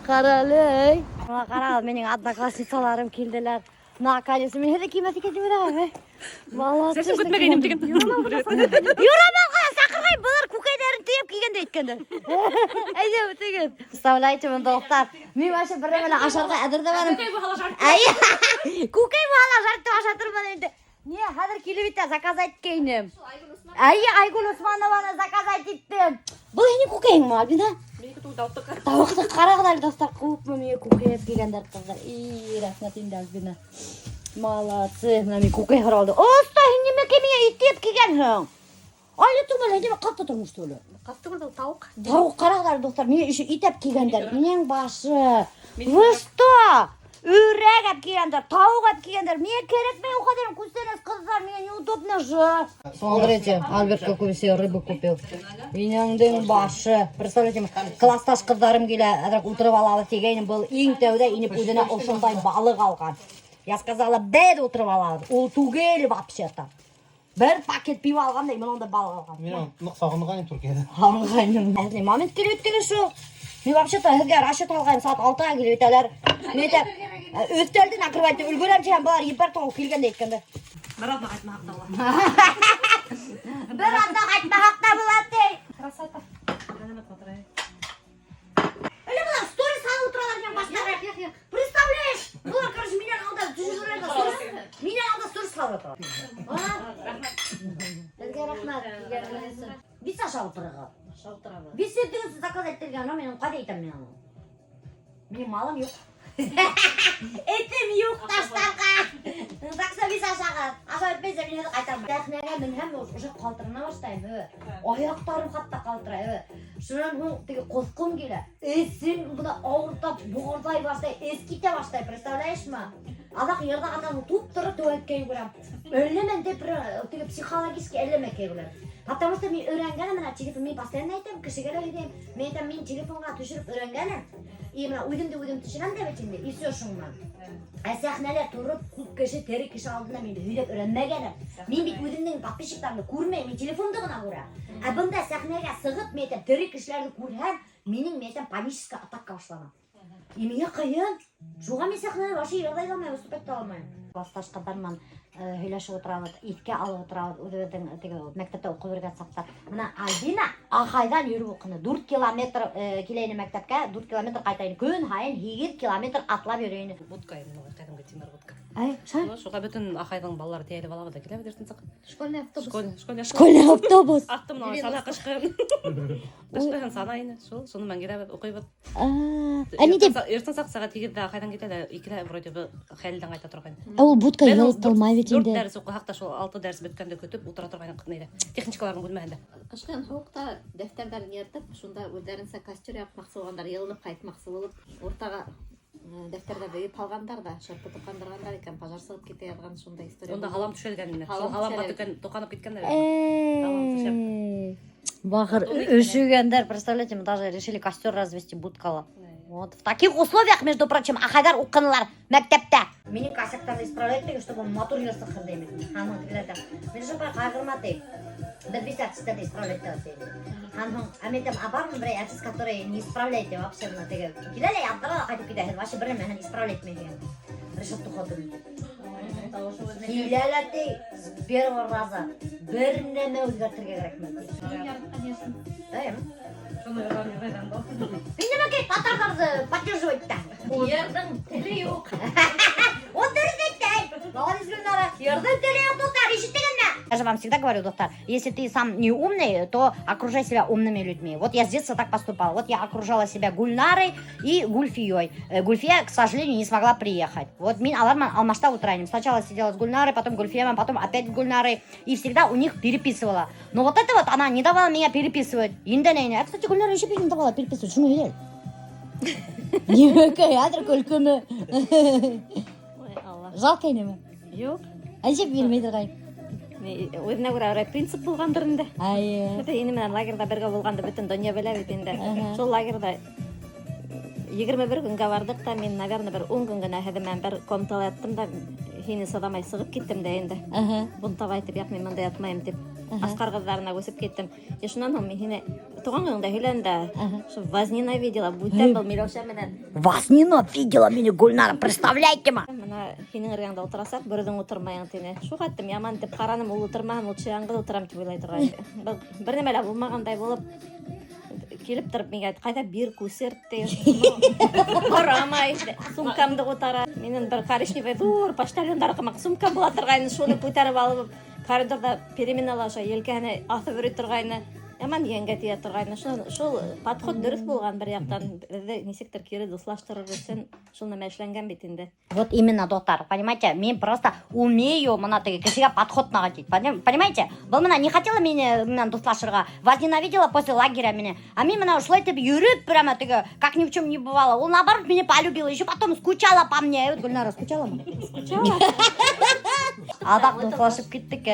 Қаралы. Қарал, менің одноклассницаларым келділер. На, конечно, мен де киімет екен демейді. Молодцы. Сәрсен көтмеген ем деген. Юрамалға сақырғай бұлар көкейдерін түйіп кигенде еткендер. Әйде өтеген. Представляете, мен достар. Мен вообще бір мені ашарға әдірді бәнім. Көкей бұғала жарты ашатыр бән енді. Не, қазір келіп етті, заказать кейнім. Айгүл Османованы заказать еттім. Бұл ене көкейің ма, Альбина? Тауықты қарағыдар достар, қуып мұны көкейіп келгендер қыздар. Рахмет енді Альбина. Молодцы, мына мен көкей қаралды. Оста, немеке мен еттеп келгенсің. Айлы түңгілі, неме қатты тұрмыш төлі. Қатты көрді тауық. Тауық қарағыдар достар, мен еще итеп келгендер. Менің башы. Вы что? Үрек әп келгендер, тауық әп келгендер. Мен керек мен уходерім, күстеніз қыздар, мен неудобно же. Смотрите, Альберт какую себе рыбу купил. Менің башы. Представляете, классташ қыздарым келе, әдірек ұтырып алалы тегенім бұл. Ең тәуді еніп өзіне ұшындай балық алған. Я сказала, бәді ұтырып алады. Ол түгел вообще-то. Бір пакет пиво алғанда, мен онда балық алған. Мен нық сағынған Түркияда. Алғайным. Әзіне момент келіп өткені шу. Мен вообще-то һеге расчет алғайым саат 6-ға келіп өтелер. Мен де өстелді накрывайды үлгерем чейін балар епер тоғы келгенде еткенде. Бір адна қайтма хақтауға. Бір анда қайтма хақта болады. Красота. Әнемет матырай. Өлі бұлар сторис салып тұралар мен бастары. Представляешь? Бұлар, короче, менен алда жүзілерді сторис. Менен алда сторис салып отыралар. Бізге рахмат. Бес ашалып тұрығы. Бес сетіңіз заказать етілген, но менің қада етем мен алым. Менің малым yok. Etim yok taşlarga. Taksa biz aşağı. Aşağı etmeyse beni de kaytarma. Tekneye ben hem uşak kaldırına başlayayım. Ayaklarım hatta kaldırayım. Şuran korkum gele. Esim buna ağırtap boğurdayı başlayayım. Eskite başlayayım. Представляешь mı? Adak yerde adamı tutturup tuvaletkeye görem. Öllemen de psikologически ellemek görem. Потому что мен öğrengenim, мен telefon, мен постоянно айтам, кішігелі едем. Мен айтам, мен телефонға түшіріп öğrengenim. И мына үйдім түшірем деп етімде, и все шыңман. Сәхнелер тұрып, көп кіші, тері кіші алдында менді үйдеп öğrenмегенім. Мен бит өзімнің подписчиктарымды көрмей, мен телефонды ғына көрем. Бұнда сәхнеге сығып, мен айтам, тері кішілерді көрген, менің панический атакка башланам. И мене қиын. Жуға мен сәхнелер вообще ердай алмай, выступать та алмайм. Классташ қыздармен сөйлесіп отырабыз, итке алып отырабыз, өзіміздің мектепте оқып жүрген сақтар. Мына Альбина Ақайдан жүріп оқыны. 4 километр келейіні мектепке, 4 километр қайтайын. Күн хайын 2 километр атлап жүрейіні. Будка енді, қайдымға темір будка. Ай, шай? Шуға бүтін Ақайдың балалары тейіліп алағы да келе бедерсін сақ. Школьный автобус. Школьный автобус. Аттым мына сана қышқын. Қышқын санайыны. Соны мән келе бед, оқи бед. Әне деп? Ертін сақ сағат 2-де Ақайдан кетеді, 2-де вроде бір Хәліден қайта тұрғайын. Ол будка еліп болмай бет 4 енді. дәріс оқы, хақта шол 6 дәріс біткенде көтіп, отыра тұрғайын қытынайды. Техничкалардың бөлмәйінде. Қышқан хуқта дәфтәрдәрін ертіп, шунда өздерінсі костюр япмақсы болғандар, елініп қайтмақсы болып, ортаға дәфтәрдәрді еп алғандар да, шырпы тұқандырғандар екен, пажар сығып кете ядған шунда история. Онда халам түшелгеніне. Сол халамға тоқанып кеткендер. Бақыр үшігендер, представляете, мы даже решили костер развести будкалы. Вот в таких условиях, между прочим, Ақайдар оқынылар мектепте. Менің косяктарды исправлять деген, чтобы он мотор ерсіқын деймін. Ханың тігіледі. Мен жопай қайғырматы. Бір бес артистерді исправлять делать. Ханың, аметем апармын бір артист, который не исправляйте вообще. Келелі, яптырала қайтып кетеді. Вообще бір мен исправлять меген. Решет тұқылдым. Келелі, с первого раза бір неме өзгертірге керек мен. Да, ема? Инемеке татарларды поддерживать-то. Ердің тілі жоқ. Он дұрыс айтты. Молодец, Гүлнара. Ердің тілі жоқ, достар, ешіттеген ме? Я же вам всегда говорю, доктор, если ты сам не умный, то окружай себя умными людьми. Вот я с детства так поступала. Вот я окружала себя Гульнарой и Гульфией. Гульфия, к сожалению, не смогла приехать. Вот мен аларман Алмашта утранем. Сначала сидела с Гульнарой, потом Гульфией, потом опять с Гульнарой. И всегда у них переписывала. Но вот это вот она не давала меня переписывать. Я, кстати, Гульнара еще не давала переписывать. Что мне делать? Немекай, адыр күлкімі. Жалко неме? Жоқ, Әжеп бермейді ғай. өзіне көрі принцип болғандырында. Айы. Енді мен лагерда бірге болғанды бүтін дүния біләбет енді. Сол лагерда 21 күнге бардық та, мен, наверное, бір 10 күн гына хеді мен бір комнаталы яттым да, хені садамай сығып кеттім де енді. Бұны табайтып, яқ мен мында ятмайым деп. Асқар қыздарына өсіп кеттім. Шунан соң мен сені туған күніңде сөйләнді. Возненавидела, будто был Милоша менен. Возненавидела меня Гульнара, представляете ма? Мына сенің ырғаңда отырасақ, бірдің отырмайын тені. Шу қаттым, яман деп қараным, ол отырмаған, ол чаяңғы отырам деп ойлай тұрған. Бір немелі болмағандай болып, келіп тұрып, мен қайта бір көсерді. Қарамай, сумкамды қотара. Менің бір коричневый дур, поштальондар қымақ сумкам бола тұрғайны, шуны көтеріп алып, коридорда переменалаша, елкәне аты өрі тұрғайны. Яман еңге тия тұрғайны. Шул подход дұрыс болған бір яқтан. Несектір кері дұслаштырыр үшін шулны мәшленген бетінде. Вот именно, доктор, понимаете, мен просто умею мына теге кешеге подход нагатить. Понимаете? Бұл мына не хотела менен дуслашырға, возненавидела после лагеря меня. А мен мына ушлай деп жүріп прямо теге, как ни в чем не бывало. Он наоборот меня полюбила, еще потом скучала по мне. Вот Гульнара скучала ма? Скучала. Адақ дуслашып кеттік.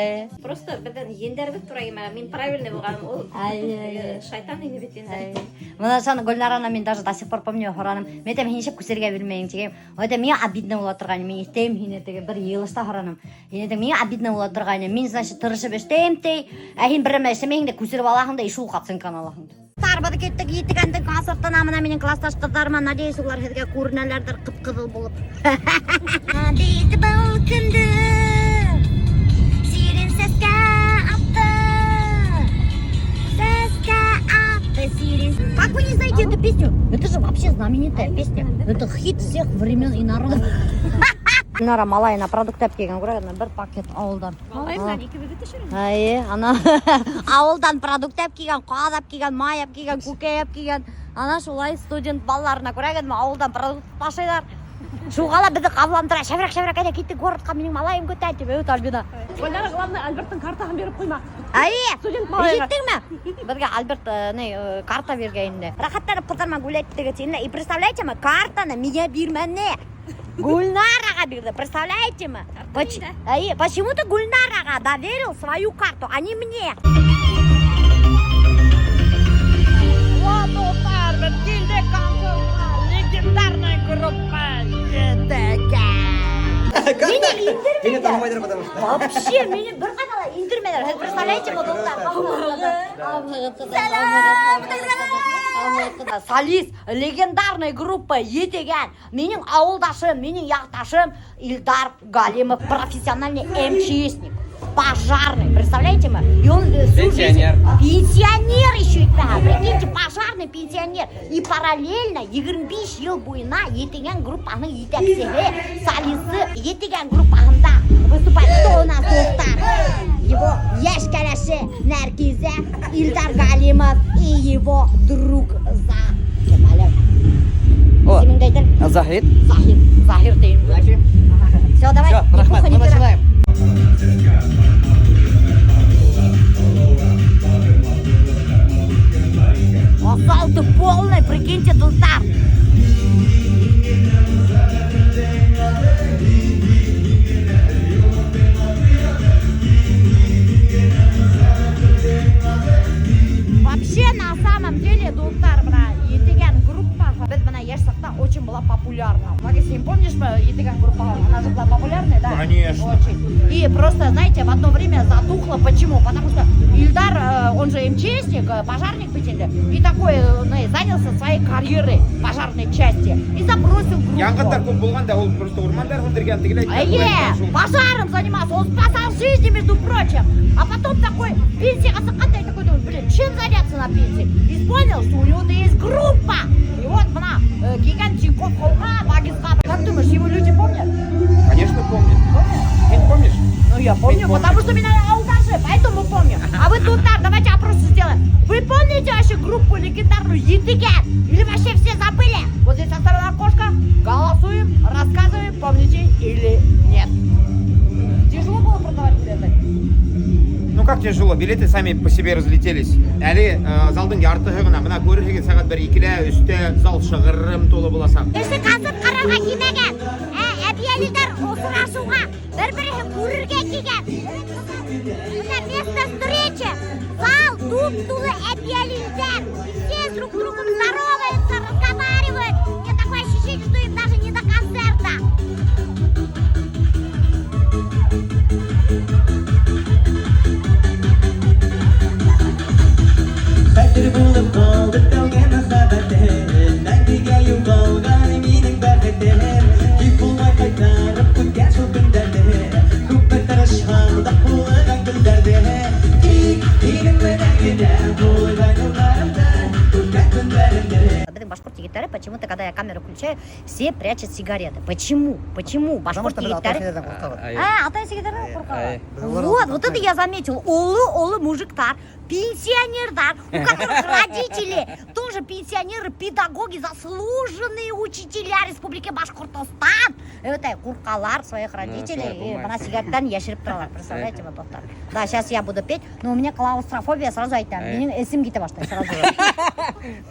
Просто бірден ендербік тұра емеға. Мен правильный болғаным. Шайтан ені бетенді. Мына саны Гульнарана мен даже до сих пор помню хораным. Мен тем хиншеп күсерге бермейін тегем. Ойда мен обидно бола тұрғаны. Мен істейм хине теге бір елішта хораным. Хине мен обидно бола тұрғаны. Мен значит тырышып істейм тей. Әхин біріме істемейін де күсеріп алақын да ишу қатсынқан алақын. Тарбады кеттік етігенді қасырттан амына менің классташ қыздарыма. Надеюсь, олар хедге көрінелердір қып-қызыл болып. Дейді бұл күнді сирен сәске апты. Как вы не знаете эту песню? Это же вообще знаменитая песня. Это хит всех времен и народов. Гульнара малайына продукт әп келген көреді, бір пакет ауылдан. Малайымдан 2 бөгет ішірім. Ана ауылдан продукт әп келген, қаз әп келген, май әп келген, көке әп келген. Ана шулай студент балаларына көреді, ауылдан продукт ташайдар. Шуғала бізді қабыландыра, шәвірек әйде кеттік городқа, менің малайым көті әйтіп, өт Альбина. Гүлнара, главное, Альберттің картасын беріп қойма. Студент малайға. Жеттің ме? Бізге Альберт карта бергенде. Рахаттанып қыздарма гулять деген. И представляете ма, картаны меня бермәне. Гульнараға берді, представляете ма? Почему-то Гульнараға доверил свою карту, а не мне. Вот бір келді концертқа, легендарная группа ЕТК. Меня танымайдыр, потому что... Вообще, меня бір қадала интермедер. Представляете ма, достар? Солист, легендарная группа ЕТК. Менің ауылдашым, менің яқташым Ильдар Галимов, профессиональный МЧСник. Пожарный, представляете ма? И он пенсионер. Пенсионер еще и так. Прикиньте, пожарный пенсионер. И параллельно 25 жыл бойына етеген группаның етекшісі, солисты етеген группасында выступает. Кто у нас доктор? Его яшкалашы Наргиза, Ильдар Галимов и его друг Захид. Захир дейін. Все, давай. Все, рахмат, мы начинаем. Асфальты полный, прикиньте, достар. Вообще, на самом деле, достар, етеген группа, біз мына Ешсақта очень была популярна. Магистрин, помнишь, етеген группа, она же была популярная, да? Конечно. Очень. И просто, знаете, в одно время затухло. Почему? Потому что Ильдар, он же МЧСник, пожарник бетінде, и такой, занялся своей карьерой пожарной части и забросил группу. Яңғыттар көп болғанда, ол просто ормандар өндірген тігілей. Пожаром занимался, он спасал жизни, между прочим. А потом такой, пенсия отсыққандай, такой, думает, блин, чем заняться на пенсии? И понял, что у него-то есть группа. И вот, мына, Гигант Тинькофф Холға, Магистрат. Как думаешь, его люди помнят? Конечно, помнят. Ты не помнишь? Ну, я помню, потому что меня аударши, поэтому помню. А вы, Туттар, давайте опрос сделаем. Вы помните вообще группу легендарную ЕТК? Или вообще все забыли? Вот здесь оставлена окошко. Голосуем, рассказываем, помните или нет. Тяжело было продавать билеты? Ну как тяжело, билеты сами по себе разлетелись. Әлі залдың ярты жағына, мына көріген сағат бір екілі үсті зал шығырым толы боласам. Үші қазып қараға кемеген. Әбиялилер осырашуға, бір-бірі көрірге кеген. Мына место встречи. Зал туп-тулы әбиялилер. Все друг с другом здороваются, разговаривают. Мне такое ощущение, что им даже не до концерта. почему-то, когда я камеру включаю, все прячут сигареты. Почему? Почему? Башкұрт егеттері... Алтай сигареті қорқады. Вот это я заметил. Олы мужиктар, пенсионердар, у которых родители тоже пенсионеры, педагоги, заслуженные учителя Республики Башкортостан. Это куркалар своих родителей. И на сигареттан яшіріп тұралар. Представляете, вот так. Да, сейчас я буду петь, но у меня клаустрофобия, сразу айтам. Менің есім кете баштайды сразу.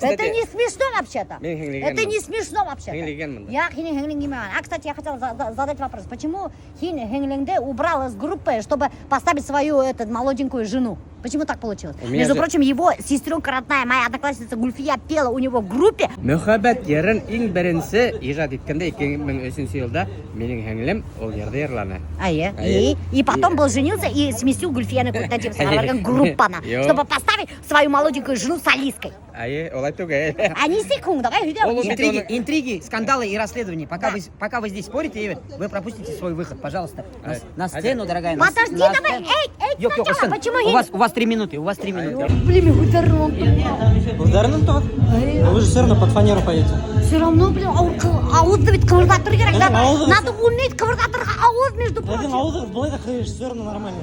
Это не смешно вообще-то. Это не смешно вообще-то. Я хин хенлингиман. А, кстати, я хотела задать вопрос. Почему хин хенлинде убрал из группы, чтобы поставить свою молоденькую жену? Почему так получилось? Между прочим, его сестренка родная, моя одноклассница Гульфия, пела у него в группе. Мөхәббәт ярын иң беренче иҗат иткәндә 2003 елда минем һеңлем ул ярда ярлана. И потом был женился и сместил Гульфияны куда-то группана, чтобы поставить свою молоденькую жену солисткой. Олай түгел. А не секунду, давай Интриги, скандалы и расследования. Пока вы здесь спорите, вы пропустите свой выход, пожалуйста. На сцену, дорогая. Подожди, давай, сначала, почему у вас 3 минуты, у вас 3 минуты. Блин, ударно. Вы же все равно под фанеру поедете. Все равно, блин, ауызды ведь кывырдатыр керек. Надо уметь кывырдатыр ауыз, между прочим. Ауыз, былай да хыйыш, все равно нормально.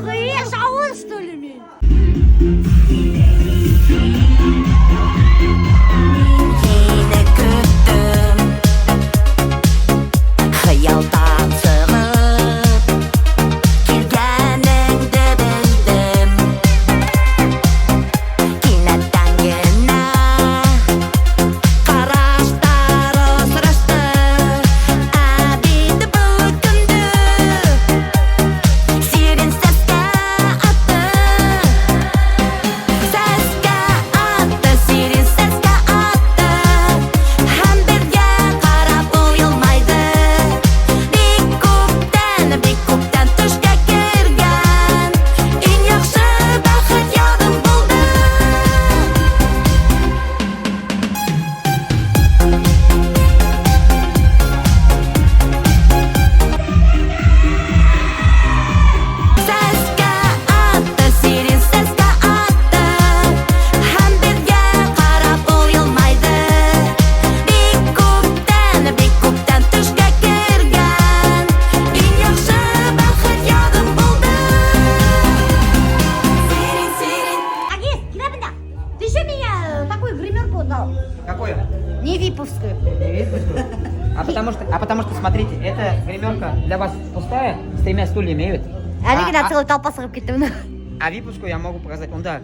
Хыйыш ауыз, что ли, мен? Хыялдан сығып келгеніңді білдім Кинәттен генә қараштар осырашты Әбиді бұл күнді сирен сәске атты сирен сәске атты Һәм бірге қарап ұйылмайды Бик күптен түшке кірген Ең яқшы бақыт ядым болды Сәске атты, сирен сәске атты Һәм бірге қарап ұйылмайды Бик күптен түшке кірген Ең яқшы бақыт ядым болды Сирен Агис, Кирабинда, ты что меня такую гримерку дал? Какое? Не виповскую. А потому что, смотрите, эта гримерка для вас пустая, с 3 стульями. Әлігін целая толпа сығып кетті. А випуску я могу показать. Онда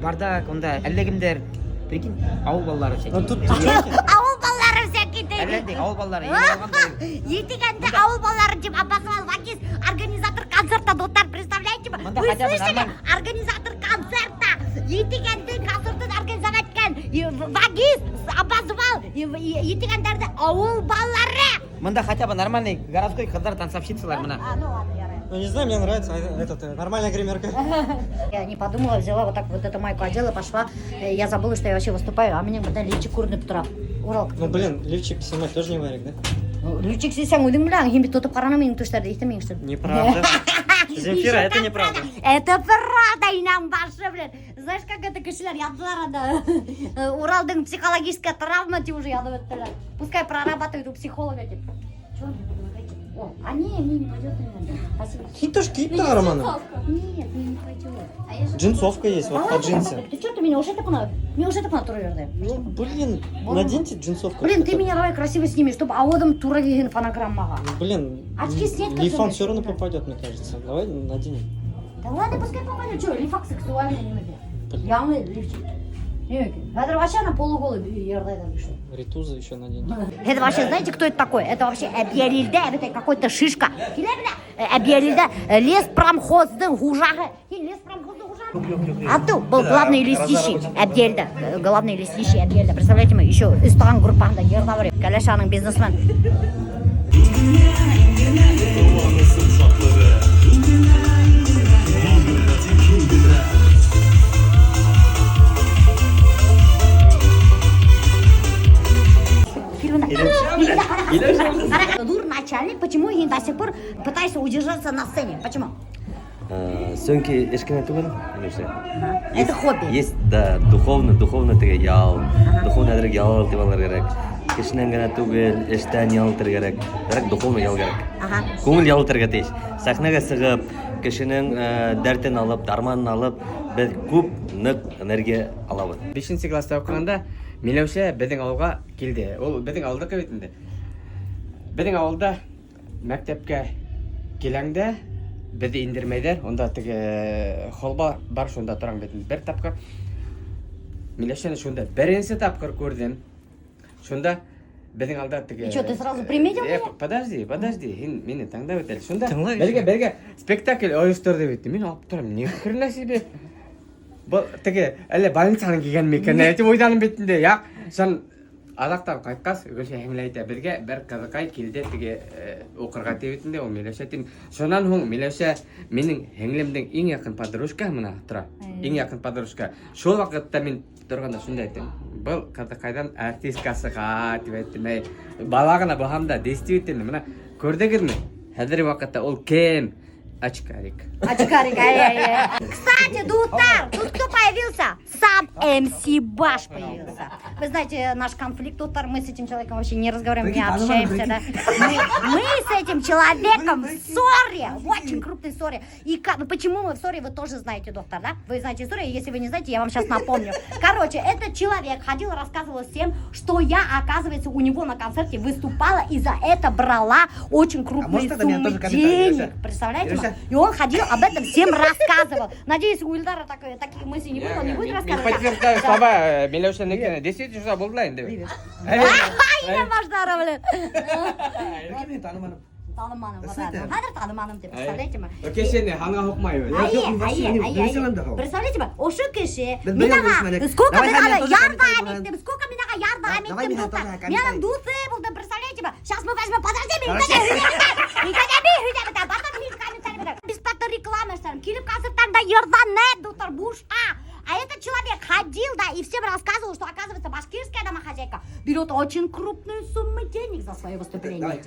бардак, онда әлегімдер. Прикинь, ауыл балалары всякие. Ауыл балалары всякие. Әлегімдер, ауыл балалары. Етігенде ауыл балалары деп апасывал Вагис, организатор концерта достар, представляете? Вы слышали? Организатор концерта. Етігенде концертын организовать еткен. Вагис обозвал етігендерді ауыл балалары. Мында хотя бы нормальный городской қыздар танцовщицалар мына. Ну ладно, я Ну не знаю, мне нравится нормальная гримерка. Я не подумала, взяла вот так вот эту майку одела, пошла. Я забыла, что я вообще выступаю, а мне мына лифчик көрініп тұра. Урал. Ну блин, лифчик снимать тоже не варик, да? Лифчик сесен өйдің біләң, химбет тұтып қарана менің төштерді, естемейін что. Неправда. Земфира, это неправда. Это правда, и нам башы, блин. Знаешь, как это кішілер ядылар ада. Уралдың психологическая травма те уже ядып өттілер. Пускай прорабатывают у психолога. Чего он О, а не, мне не пойдет, наверное. Спасибо. Кип тоже кип, да, Романа? Нет, мне не пойдет. Джинсовка есть, вот по джинсы. Ты что, ты меня уже так туры. Ну, блин, наденьте джинсовку. Блин, ты меня давай красиво сними, чтобы аодом тура деген фонограммаға. Блин, Очки снять лифан все равно попадет, мне кажется. Давай наденем. Да ладно, пускай попадет. Что, лифак сексуальный не надо. Явный лифчик. Это вообще на полуголый ердайдан что. Ритуза еще наденем. Это вообще, знаете, кто это такой? Это вообще Әбиәлилдә, это какой-то шишка. Әбиәлилдә леспромхоздың хужағы. Леспромхоздың хужағы. А ты был главный лесничий Әбиәлилдә. Главный лесничий Әбиәлилдә. Представляете, мы еще үстаған группаңда ердавыр. Кәләшаның бизнесмен. Дур начальник, почему я до сих пор пытаюсь удержаться на сцене? Почему? Сөнки эшкене түгел, Миләүшә. Это хобби. Есть, да, духовно теге ял, духовно әдерек ял итеп алыр керек. Кешенән генә түгел, эштән ял итәргә кирәк. Дәрек духовно ял кирәк. Ага. Күңел ял итәргә тиеш. Сәхнәгә сыгып, кешенең дәртен алып, дарманын алып, без күп нык энергия алабыз. 5 класста оқығанда Миләүшә безнең авылга килде. Ул безнең авылдыкы бит инде. Безнең авылда мәктәпкә киләңдә безне индермәйләр. Онда теге холба бар, шунда торам бит. Бер тапкыр Миләүшәне шунда беренче тапкыр күрдем. Шунда безнең алда теге. И что, ты сразу приметил меня? Подожди. Һин мине тыңлап үтәл. Шунда бергә спектакль оештырды бит. Мин алып торам. Ни хәрлә себе? Бу теге әле больницадан килгән микән? Әйтеп уйданым бит инде. Як, сан Алактан кайткас, Гөлшә һеңләйтә, безгә бер кызыкай килде теге укырга тибетендә, ул Миләүшә тим. Шуннан һуң Миләүшә минең һеңлемнең иң якын подружка менә тора. Иң якын подружка. Шул вакытта мин торганда шунда әйттем. Бу кызыкайдан артисткасыга дип әйттем. Балагына баһамда действительно менә күрдегезме? Хәзер вакытта ул кем? Очкарик. Очкарик, ай-яй-яй. Кстати, Дутар, тут кто появился? Сам МС Баш появился. Вы знаете, наш конфликт, Дутар, мы с этим человеком вообще не разговариваем, не общаемся, да. Мы с этим человеком в ссоре, в очень крупной ссоре. И почему мы в ссоре, вы тоже знаете, доктор, да? Вы знаете историю, если вы не знаете, я вам сейчас напомню. Короче, этот человек ходил, рассказывал всем, что я, оказывается, у него на концерте выступала и за это брала очень крупные суммы денег. Представляете? И он ходил, об этом всем рассказывал. Надеюсь, у Ильдара такие мысли не будет, он не будет рассказывать. Подтверждаю слова Миләүшәнеке. Действительно, что булды инде. Ай, Баштар, блин. Таныманым, хәзер таныманым деп, представляете ма? Кешене ханга хукмай. Представляете ма? Ошы кеше, минага, сколько минага ярдам еттим, сколько минага ярдам еттим, Дутар. Менің дусы булды, представляете ма? Сейчас мы возьмем, подожди, бесплатно реклама, келіп концерттарда ярдам Дутар, бушка. А этот человек ходил, да, и всем рассказывал, что, оказывается, башкирская домохозяйка берет очень крупную сумму денег за свое выступление.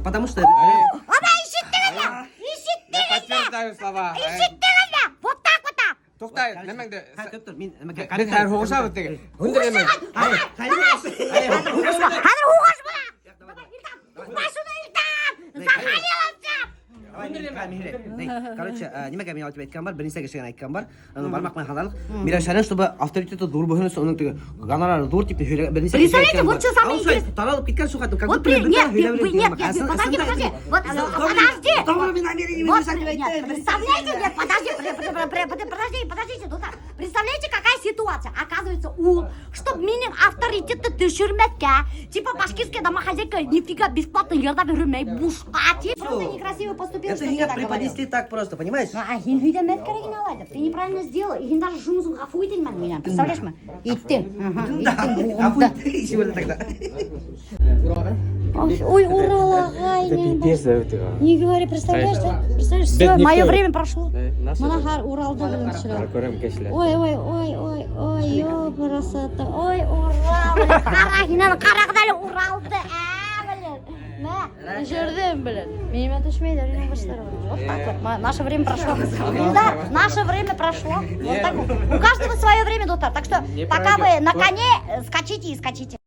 Потому что... Она ищет меня! Ищет меня! Подтверждаю слова. Ищет меня! Вот так вот так! Туктай, немеңде... Мен хәр хугыша бит. Хүндерәмен. Хәзер хугыш була! Машина Илтам! Захалиловца! Короче, немеге мен айтып әйткән бар, берничә кешегә әйткән бар. Аны бармак менән хадалык. Миләүшәнең, чтобы авторитеты зур булсын, соның теге гонорары зур дип берничә кешегә. Представляете, вот что самое интересное. Таралып киткән шул хатын. Вот нет, подожди. Вот, подожди. Вот, подождите, Дутар. Представляете, какая ситуация? Оказывается, чтобы минимум авторитеты төшермәткә, типа башкирская домохозяйка нифига бесплатно ярдәм бермәй бушка. Просто некрасиво поступил, что ты так преподнесли так просто, понимаешь? Хин һөйдәмәт кәрәген алайды. Ты неправильно сделал. И хин даже шумысын гафу ителмәде миннән. Представляешь ма? Иттем. Ой, Урал-агай. Не говори, представляешь, да? Представляешь, все, мое время прошло. Манахар Уралда белән кешеләр. Ой, ё красота. Ой, Урал. Кара, хинаны карагыда Уралды. Мә, жөрдем, блин. Меня төшмәйдер, минем баштар. Вот так вот. Наше время прошло. Да, наше время прошло. Вот так вот. У каждого свое время, Дутар. Так что, пока вы на коне, скачите и скачите.